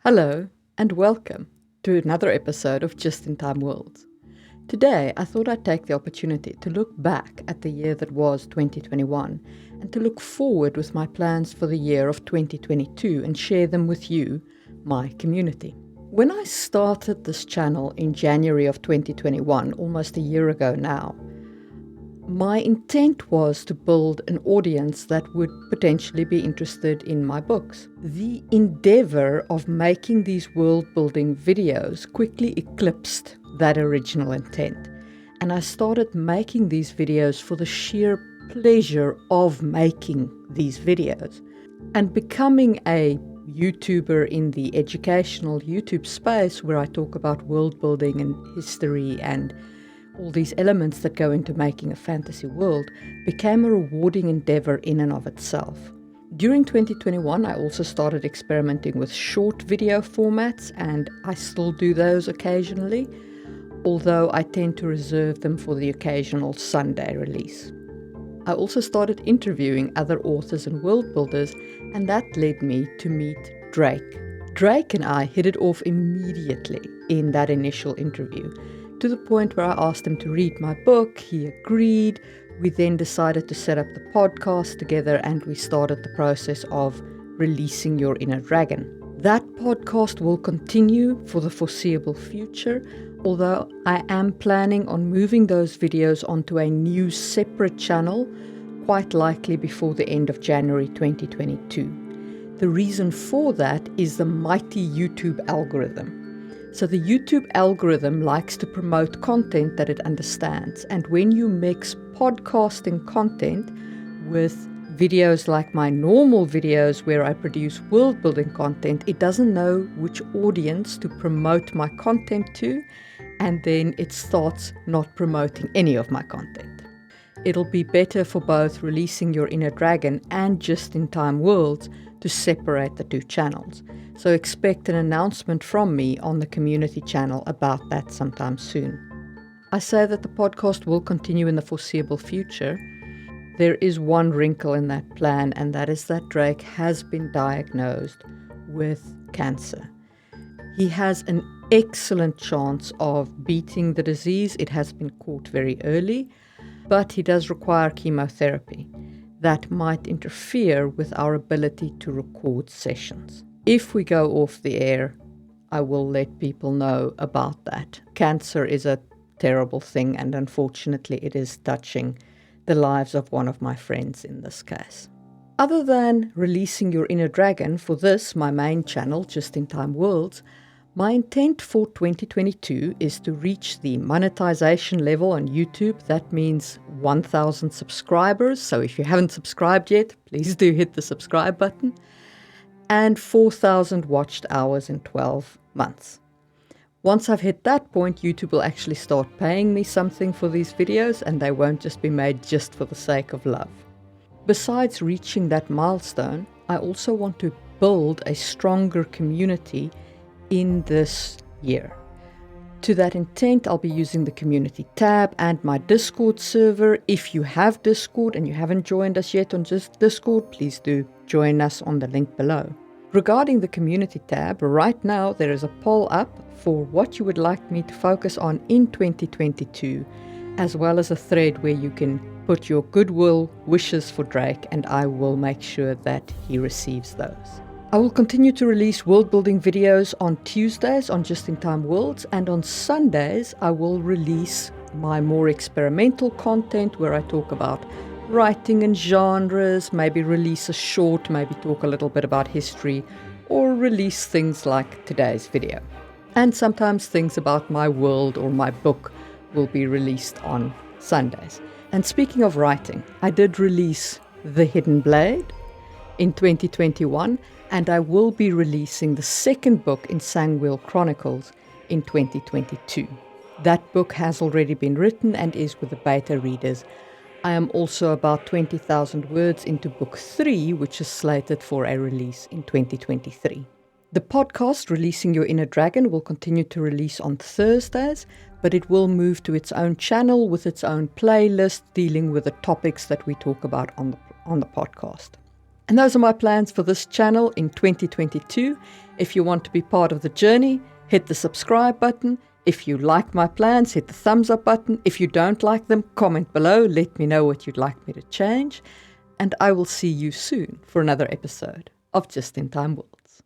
Hello and welcome to another episode of Just in Time Worlds. Today I thought I'd take the opportunity to look back at the year that was 2021 and to look forward with my plans for the year of 2022 and share them with you, my community. When I started this channel in January of 2021, almost a year ago now, my intent was to build an audience that would potentially be interested in my books. The endeavor of making these world-building videos quickly eclipsed that original intent, and I started making these videos for the sheer pleasure of making these videos. And becoming a YouTuber in the educational YouTube space, where I talk about world-building and history and all these elements that go into making a fantasy world, became a rewarding endeavor in and of itself. During 2021, I also started experimenting with short video formats, and I still do those occasionally, although I tend to reserve them for the occasional Sunday release. I also started interviewing other authors and world builders, and that led me to meet Drake. Drake and I hit it off immediately in that initial interview, to the point where I asked him to read my book. He agreed. We then decided to set up the podcast together, and we started the process of releasing Your Inner Dragon. That podcast will continue for the foreseeable future, although I am planning on moving those videos onto a new separate channel, quite likely before the end of January 2022. The reason for that is the mighty YouTube algorithm. So the YouTube algorithm likes to promote content that it understands. And when you mix podcasting content with videos like my normal videos where I produce world building content, it doesn't know which audience to promote my content to, and then it starts not promoting any of my content. It'll be better for both releasing Your Inner Dragon and Just in Time Worlds to separate the two channels. So expect an announcement from me on the community channel about that sometime soon. I say that the podcast will continue in the foreseeable future. There is one wrinkle in that plan, and that is that Drake has been diagnosed with cancer. He has an excellent chance of beating the disease. It has been caught very early, but he does require chemotherapy. That might interfere with our ability to record sessions. If we go off the air, I will let people know about that. Cancer is a terrible thing, and unfortunately it is touching the lives of one of my friends in this case. Other than releasing Your Inner Dragon for this, my main channel, Just in Time Worlds, my intent for 2022 is to reach the monetization level on YouTube. That means 1,000 subscribers. So if you haven't subscribed yet, please do hit the subscribe button. And 4,000 watched hours in 12 months. Once I've hit that point, YouTube will actually start paying me something for these videos, and they won't just be made just for the sake of love. Besides reaching that milestone, I also want to build a stronger community in this year. To that intent, I'll be using the community tab and my Discord server. If you have Discord and you haven't joined us yet on just Discord, please do join us on the link below. Regarding the community tab, right now there is a poll up for what you would like me to focus on in 2022, as well as a thread where you can put your goodwill wishes for Drake, and I will make sure that he receives those. I will continue to release world-building videos on Tuesdays on Just in Time Worlds, and on Sundays I will release my more experimental content where I talk about writing and genres, maybe release a short, maybe talk a little bit about history, or release things like today's video. And sometimes things about my world or my book will be released on Sundays. And speaking of writing, I did release The Hidden Blade in 2021, and I will be releasing the second book in Sangwheel Chronicles in 2022. That book has already been written and is with the beta readers. I am also about 20,000 words into book 3, which is slated for a release in 2023. The podcast, Releasing Your Inner Dragon, will continue to release on Thursdays, but it will move to its own channel with its own playlist dealing with the topics that we talk about on the podcast. And those are my plans for this channel in 2022. If you want to be part of the journey, hit the subscribe button. If you like my plans, hit the thumbs up button. If you don't like them, comment below. Let me know what you'd like me to change. And I will see you soon for another episode of Just in Time Worlds.